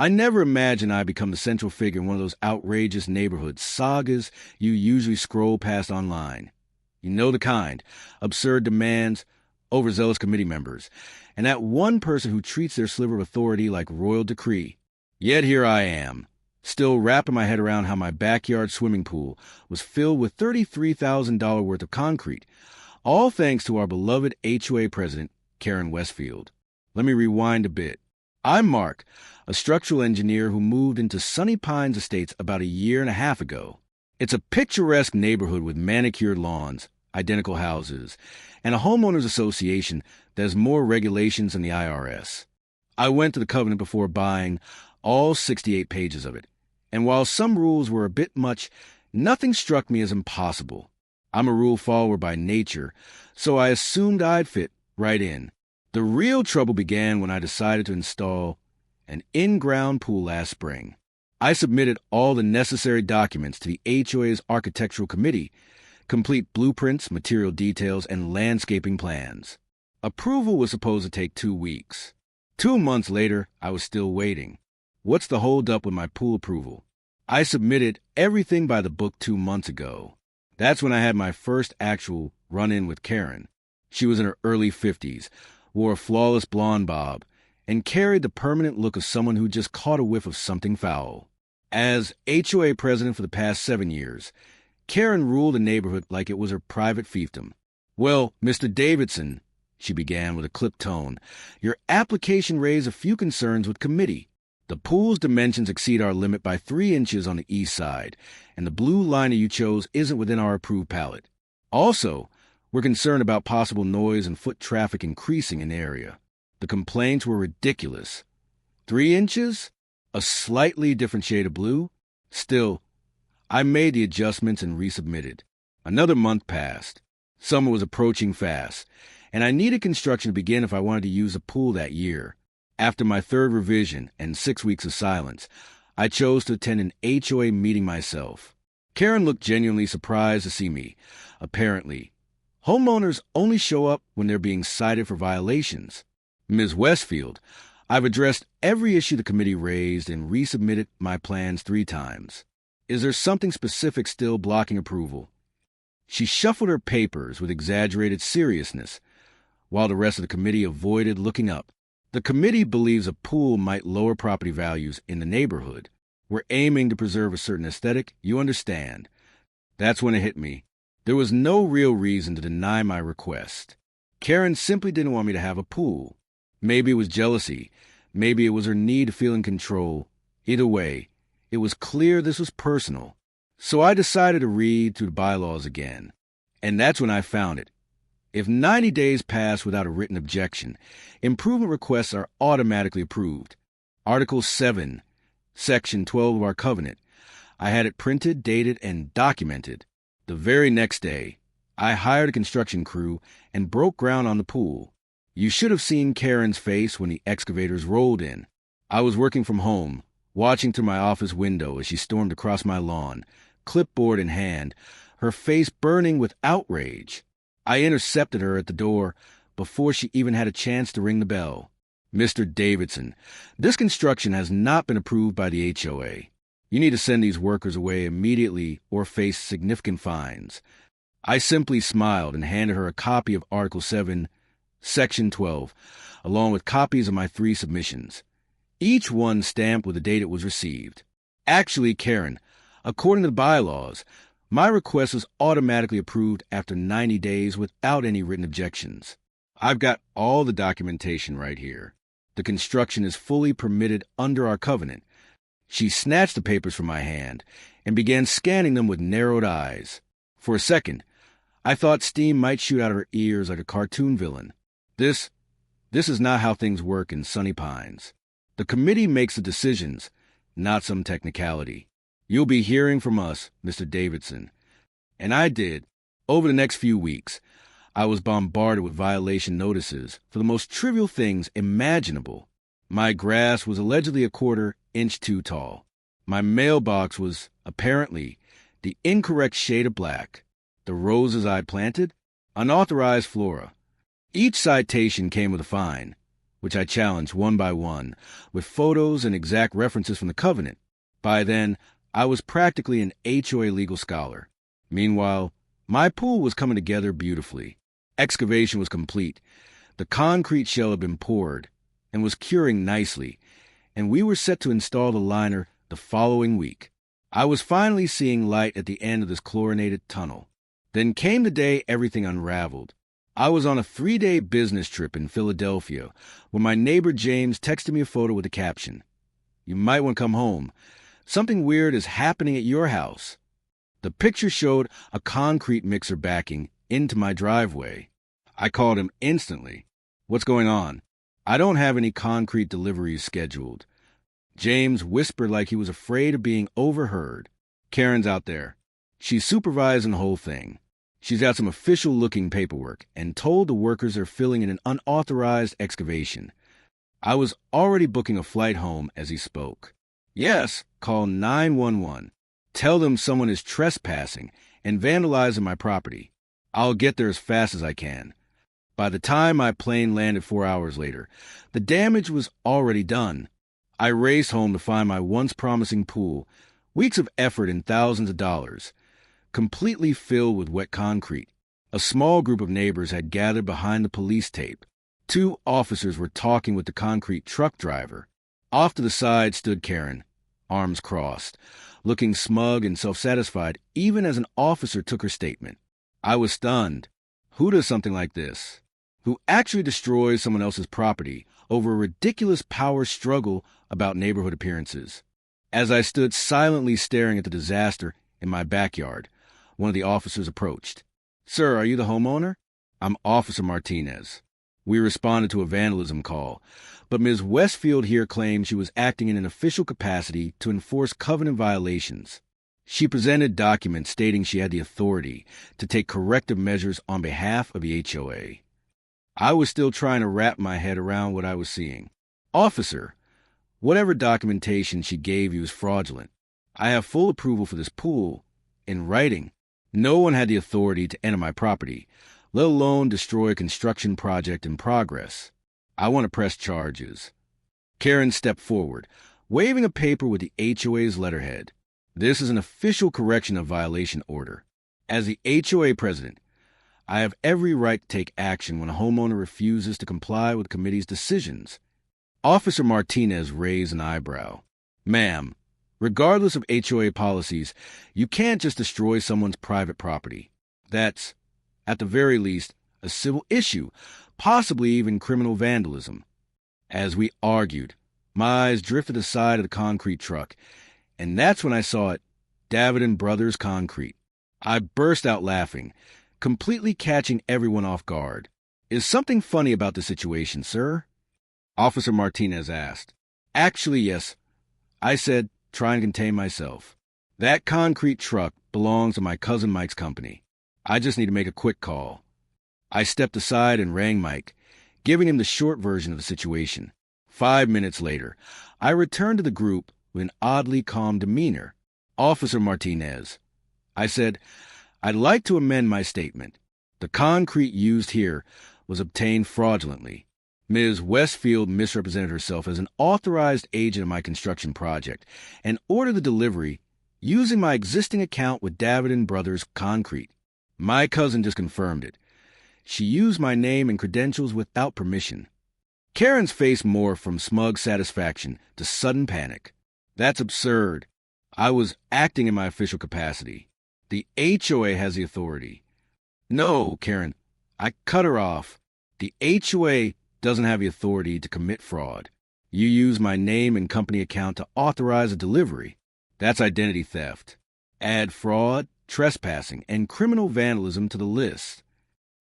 I never imagined I'd become the central figure in one of those outrageous neighborhood sagas you usually scroll past online. You know the kind: absurd demands, overzealous committee members, and that one person who treats their sliver of authority like royal decree. Yet here I am, still wrapping my head around how my backyard swimming pool was filled with $33,000 worth of concrete, all thanks to our beloved HOA president, Karen Westfield. Let me rewind a bit. I'm Mark, a structural engineer who moved into Sunny Pines Estates about a year and a half ago. It's a picturesque neighborhood with manicured lawns, identical houses, and a homeowners association that has more regulations than the IRS. I went to the covenant before buying all 68 pages of it, and while some rules were a bit much, nothing struck me as impossible. I'm a rule follower by nature, so I assumed I'd fit right in. The real trouble began when I decided to install an in-ground pool last spring. I submitted all the necessary documents to the HOA's architectural committee, complete blueprints, material details, and landscaping plans. Approval was supposed to take 2 weeks. 2 months later, I was still waiting. What's the hold-up with my pool approval? I submitted everything by the book 2 months ago. That's when I had my first actual run-in with Karen. She was in her early 50s, wore a flawless blonde bob, and carried the permanent look of someone who just caught a whiff of something foul. As HOA president for the past 7 years, Karen ruled the neighborhood like it was her private fiefdom. "Well, Mr. Davidson," she began with a clipped tone, "your application raised a few concerns with committee. The pool's dimensions exceed our limit by 3 inches on the east side, and the blue liner you chose isn't within our approved palette. Also, we're concerned about possible noise and foot traffic increasing in the area." The complaints were ridiculous. 3 inches? A slightly different shade of blue? Still, I made the adjustments and resubmitted. Another month passed. Summer was approaching fast, and I needed construction to begin if I wanted to use the pool that year. After my 3rd revision and 6 weeks of silence, I chose to attend an HOA meeting myself. Karen looked genuinely surprised to see me. Apparently, homeowners only show up when they're being cited for violations. "Ms. Westfield, I've addressed every issue the committee raised and resubmitted my plans 3 times. Is there something specific still blocking approval?" She shuffled her papers with exaggerated seriousness, while the rest of the committee avoided looking up. "The committee believes a pool might lower property values in the neighborhood. We're aiming to preserve a certain aesthetic, you understand." That's when it hit me. There was no real reason to deny my request. Karen simply didn't want me to have a pool. Maybe it was jealousy. Maybe it was her need to feel in control. Either way, it was clear this was personal. So I decided to read through the bylaws again. And that's when I found it. If 90 days pass without a written objection, improvement requests are automatically approved. Article 7, Section 12 of our covenant. I had it printed, dated, and documented. The very next day, I hired a construction crew and broke ground on the pool. You should have seen Karen's face when the excavators rolled in. I was working from home, watching through my office window as she stormed across my lawn, clipboard in hand, her face burning with outrage. I intercepted her at the door before she even had a chance to ring the bell. "Mr. Davidson, this construction has not been approved by the HOA. You need to send these workers away immediately or face significant fines." I simply smiled and handed her a copy of Article 7, Section 12, along with copies of my 3 submissions, each one stamped with the date it was received. "Actually, Karen, according to the bylaws, my request was automatically approved after 90 days without any written objections. I've got all the documentation right here. The construction is fully permitted under our covenant." She snatched the papers from my hand and began scanning them with narrowed eyes. For a second, I thought steam might shoot out of her ears like a cartoon villain. This is not how things work in Sunny Pines. The committee makes the decisions, not some technicality. "You'll be hearing from us, Mr. Davidson." And I did. Over the next few weeks, I was bombarded with violation notices for the most trivial things imaginable. My grass was allegedly a 1/4 inch too tall. My mailbox was, apparently, the incorrect shade of black. The roses I'd planted? Unauthorized flora. Each citation came with a fine, which I challenged one by one, with photos and exact references from the covenant. By then, I was practically an HOA legal scholar. Meanwhile, my pool was coming together beautifully. Excavation was complete. The concrete shell had been poured and was curing nicely, and we were set to install the liner the following week. I was finally seeing light at the end of this chlorinated tunnel. Then came the day everything unraveled. I was on a 3-day business trip in Philadelphia when my neighbor James texted me a photo with the caption, "You might want to come home. Something weird is happening at your house." The picture showed a concrete mixer backing into my driveway. I called him instantly. "What's going on?" "I don't have any concrete deliveries scheduled." James whispered like he was afraid of being overheard. "Karen's out there. She's supervising the whole thing. She's got some official-looking paperwork and told the workers are filling in an unauthorized excavation." I was already booking a flight home as he spoke. "Yes, call 911. Tell them someone is trespassing and vandalizing my property. I'll get there as fast as I can." By the time my plane landed 4 hours later, the damage was already done. I raced home to find my once promising pool, weeks of effort and thousands of dollars, completely filled with wet concrete. A small group of neighbors had gathered behind the police tape. 2 officers were talking with the concrete truck driver. Off to the side stood Karen, arms crossed, looking smug and self-satisfied even as an officer took her statement. I was stunned. Who does something like this? Who actually destroys someone else's property over a ridiculous power struggle about neighborhood appearances? As I stood silently staring at the disaster in my backyard, one of the officers approached. "Sir, are you the homeowner?" "I'm Officer Martinez." We responded to a vandalism call, but Ms. Westfield here claimed she was acting in an official capacity to enforce covenant violations. She presented documents stating she had the authority to take corrective measures on behalf of the HOA. I was still trying to wrap my head around what I was seeing. "Officer, whatever documentation she gave you is fraudulent. I have full approval for this pool, in writing. No one had the authority to enter my property, let alone destroy a construction project in progress. I want to press charges." Karen stepped forward, waving a paper with the HOA's letterhead. "This is an official correction of violation order. As the HOA president, I have every right to take action when a homeowner refuses to comply with the committee's decisions." Officer Martinez raised an eyebrow. "Ma'am, regardless of HOA policies, you can't just destroy someone's private property. That's, at the very least, a civil issue, possibly even criminal vandalism." As we argued, my eyes drifted to the side of the concrete truck, and that's when I saw it, David & Brothers Concrete. I burst out laughing, completely catching everyone off guard. "Is something funny about the situation, sir?" Officer Martinez asked. "Actually, yes," I said, trying to contain myself. "That concrete truck belongs to my cousin Mike's company. I just need to make a quick call." I stepped aside and rang Mike, giving him the short version of the situation. 5 minutes later, I returned to the group with an oddly calm demeanor. "Officer Martinez," I said, "I'd like to amend my statement. The concrete used here was obtained fraudulently. Ms. Westfield misrepresented herself as an authorized agent of my construction project and ordered the delivery using my existing account with David & Brothers Concrete. My cousin just confirmed it. She used my name and credentials without permission." Karen's face morphed from smug satisfaction to sudden panic. "That's absurd. I was acting in my official capacity. The HOA has the authority." "No, Karen," I cut her off. "The HOA doesn't have the authority to commit fraud. You use my name and company account to authorize a delivery. That's identity theft. Add fraud, trespassing, and criminal vandalism to the list."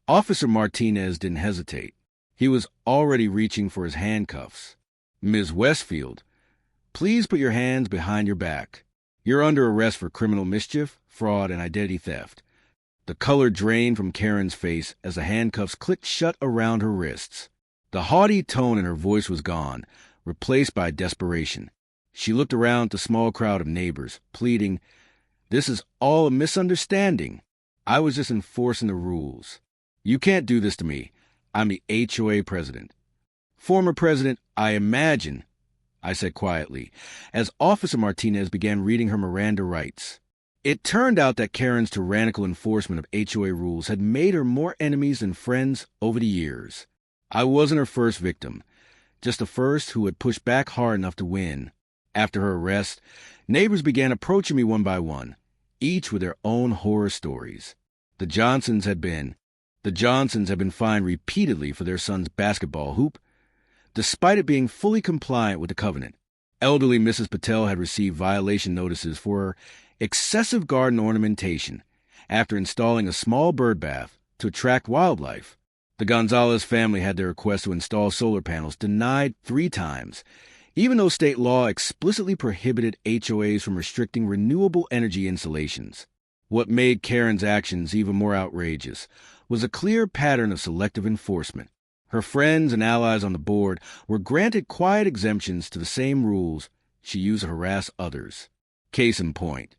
Officer Martinez didn't hesitate. He was already reaching for his handcuffs. "Ms. Westfield, please put your hands behind your back. You're under arrest for criminal mischief, fraud, and identity theft." The color drained from Karen's face as the handcuffs clicked shut around her wrists. The haughty tone in her voice was gone, replaced by desperation. She looked around at the small crowd of neighbors, pleading, "This is all a misunderstanding. I was just enforcing the rules. You can't do this to me. I'm the HOA president." Former President, I imagine, I said quietly, as Officer Martinez began reading her Miranda rights. It turned out that Karen's tyrannical enforcement of HOA rules had made her more enemies than friends over the years. I wasn't her first victim, just the first who had pushed back hard enough to win. After her arrest, neighbors began approaching me one by one, each with their own horror stories. The Johnsons had been fined repeatedly for their son's basketball hoop, despite it being fully compliant with the covenant. Elderly Mrs. Patel had received violation notices for her excessive garden ornamentation after installing a small bird bath to attract wildlife. The Gonzalez family had their request to install solar panels denied 3 times, even though state law explicitly prohibited HOAs from restricting renewable energy installations. What made Karen's actions even more outrageous was a clear pattern of selective enforcement. Her friends and allies on the board were granted quiet exemptions to the same rules she used to harass others. Case in point,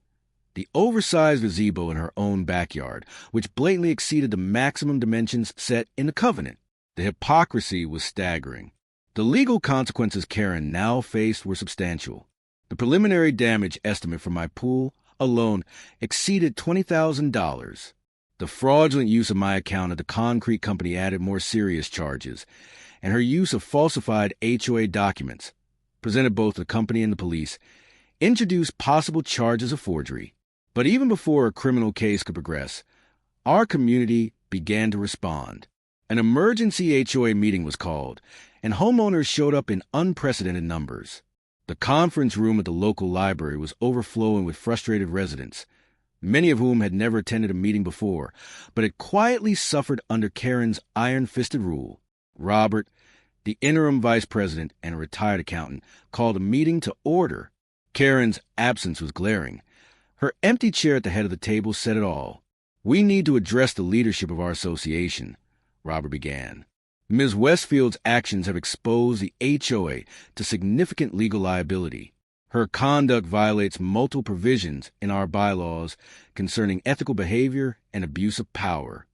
the oversized gazebo in her own backyard, which blatantly exceeded the maximum dimensions set in the covenant. The hypocrisy was staggering. The legal consequences Karen now faced were substantial. The preliminary damage estimate for my pool alone exceeded $20,000. The fraudulent use of my account at the concrete company added more serious charges, and her use of falsified HOA documents, presented both the company and the police, introduced possible charges of forgery. But even before a criminal case could progress, our community began to respond. An emergency HOA meeting was called, and homeowners showed up in unprecedented numbers. The conference room at the local library was overflowing with frustrated residents, many of whom had never attended a meeting before, but had quietly suffered under Karen's iron-fisted rule. Robert, the interim vice president and a retired accountant, called a meeting to order. Karen's absence was glaring. Her empty chair at the head of the table said it all. "We need to address the leadership of our association," Robert began. "Ms. Westfield's actions have exposed the HOA to significant legal liability. Her conduct violates multiple provisions in our bylaws concerning ethical behavior and abuse of power."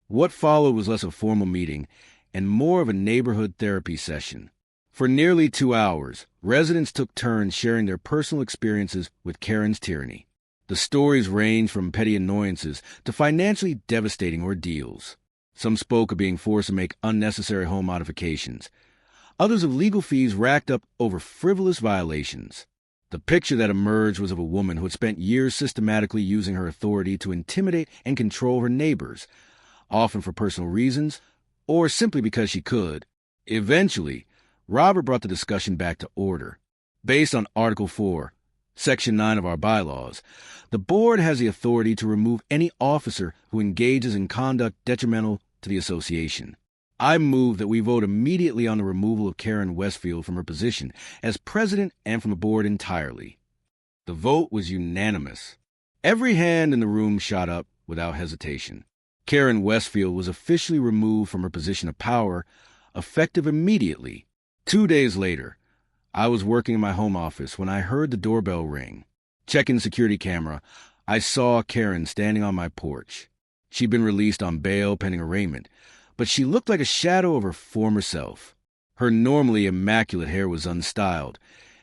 What followed was less a formal meeting and more of a neighborhood therapy session. For nearly 2 hours, residents took turns sharing their personal experiences with Karen's tyranny. The stories ranged from petty annoyances to financially devastating ordeals. Some spoke of being forced to make unnecessary home modifications. Others of legal fees racked up over frivolous violations. The picture that emerged was of a woman who had spent years systematically using her authority to intimidate and control her neighbors, often for personal reasons or simply because she could. Eventually, Robert brought the discussion back to order. Based on Article 4, Section 9 of our bylaws, the board has the authority to remove any officer who engages in conduct detrimental to the association. I move that we vote immediately on the removal of Karen Westfield from her position as president and from the board entirely. The vote was unanimous. Every hand in the room shot up without hesitation. Karen Westfield was officially removed from her position of power, effective immediately. 2 days later, I was working in my home office when I heard the doorbell ring. Checking the security camera, I saw Karen standing on my porch. She'd been released on bail pending arraignment, but she looked like a shadow of her former self. Her normally immaculate hair was unstyled,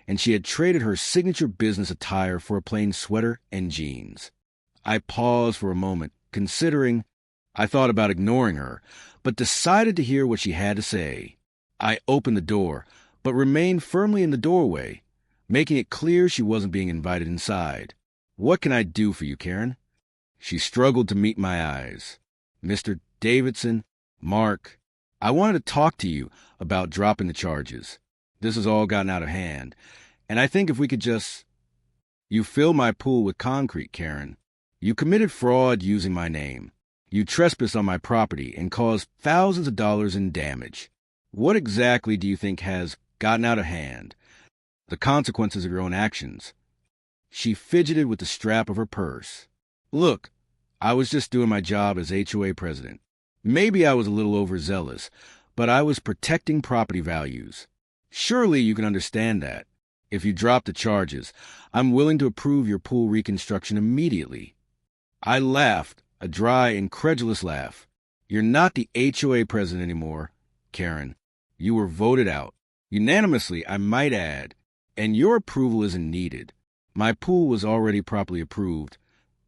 and she had traded her signature business attire for a plain sweater and jeans. I paused for a moment, considering. I thought about ignoring her, but decided to hear what she had to say. I opened the door, but remained firmly in the doorway, making it clear she wasn't being invited inside. "What can I do for you, Karen?" She struggled to meet my eyes. "Mr. Davidson, Mark, I wanted to talk to you about dropping the charges. This has all gotten out of hand, and I think if we could just. You filled my pool with concrete, Karen. You committed fraud using my name. You trespassed on my property and caused thousands of dollars in damage. What exactly do you think has gotten out of hand? The consequences of your own actions." She fidgeted with the strap of her purse. "Look, I was just doing my job as HOA president. Maybe I was a little overzealous, but I was protecting property values. Surely you can understand that. If you drop the charges, I'm willing to approve your pool reconstruction immediately." I laughed, a dry, incredulous laugh. "You're not the HOA president anymore, Karen. You were voted out. Unanimously, I might add. And your approval isn't needed. My pool was already properly approved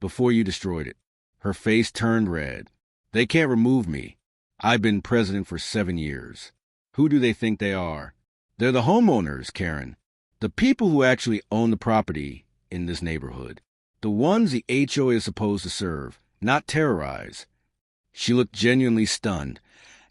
before you destroyed it. Her face turned red. They can't remove me. I've been president for 7 years. Who do they think they are? They're the homeowners, Karen. The people who actually own the property in this neighborhood. The ones the HOA is supposed to serve, not terrorize. She looked genuinely stunned,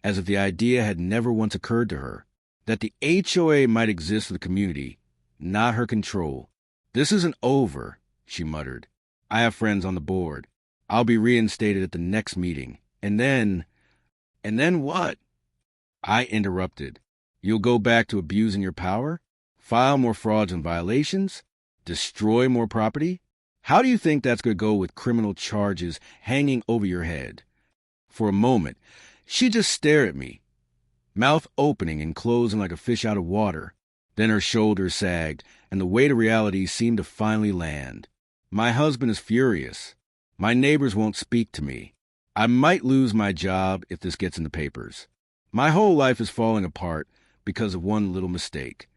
as if the idea had never once occurred to her, that the HOA might exist for the community, not her control. This isn't over, she muttered. I have friends on the board. I'll be reinstated at the next meeting. And then what? I interrupted. You'll go back to abusing your power? File more fraudulent violations? Destroy more property? How do you think that's going to go with criminal charges hanging over your head? For a moment, she just stared at me, mouth opening and closing like a fish out of water. Then her shoulders sagged, and the weight of reality seemed to finally land. My husband is furious. My neighbors won't speak to me. I might lose my job if this gets in the papers. My whole life is falling apart because of one little mistake.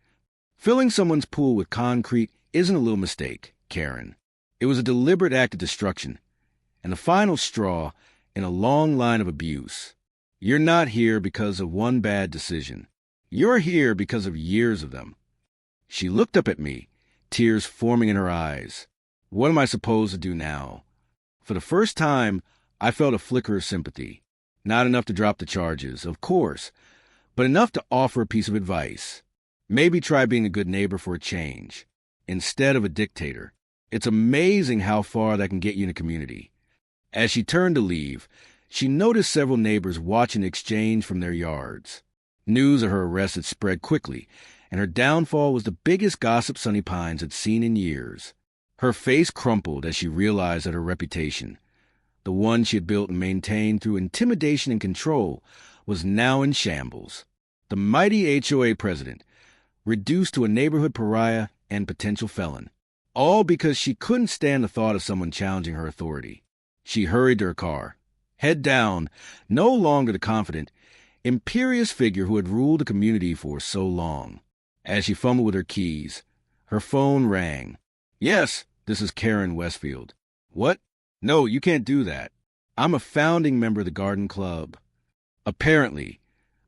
Filling someone's pool with concrete isn't a little mistake, Karen. It was a deliberate act of destruction, and the final straw in a long line of abuse. You're not here because of one bad decision. You're here because of years of them. She looked up at me, tears forming in her eyes. What am I supposed to do now? For the first time, I felt a flicker of sympathy. Not enough to drop the charges, of course, but enough to offer a piece of advice. Maybe try being a good neighbor for a change, instead of a dictator. It's amazing how far that can get you in a community. As she turned to leave, she noticed several neighbors watching the exchange from their yards. News of her arrest had spread quickly, and her downfall was the biggest gossip Sunny Pines had seen in years. Her face crumpled as she realized that her reputation, the one she had built and maintained through intimidation and control, was now in shambles. The mighty HOA president, reduced to a neighborhood pariah and potential felon, all because she couldn't stand the thought of someone challenging her authority. She hurried to her car, head down, no longer the confident, imperious figure who had ruled the community for so long. As she fumbled with her keys, her phone rang. Yes, this is Karen Westfield. What? No, you can't do that. I'm a founding member of the Garden Club. Apparently,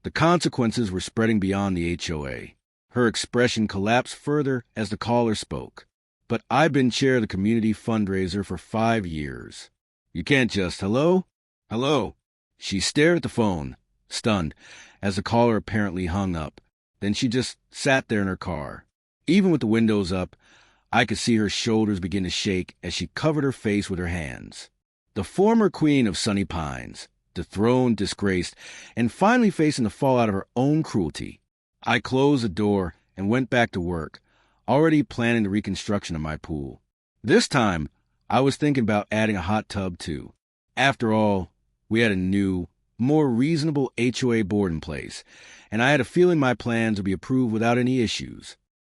the consequences were spreading beyond the HOA. Her expression collapsed further as the caller spoke. But I've been chair of the community fundraiser for 5 years. You can't just, hello? Hello. She stared at the phone, stunned, as the caller apparently hung up. Then she just sat there in her car. Even with the windows up, I could see her shoulders begin to shake as she covered her face with her hands. The former queen of Sunny Pines, dethroned, disgraced, and finally facing the fallout of her own cruelty. I closed the door and went back to work, already planning the reconstruction of my pool. This time, I was thinking about adding a hot tub too. After all, we had a new, more reasonable HOA board in place, and I had a feeling my plans would be approved without any issues.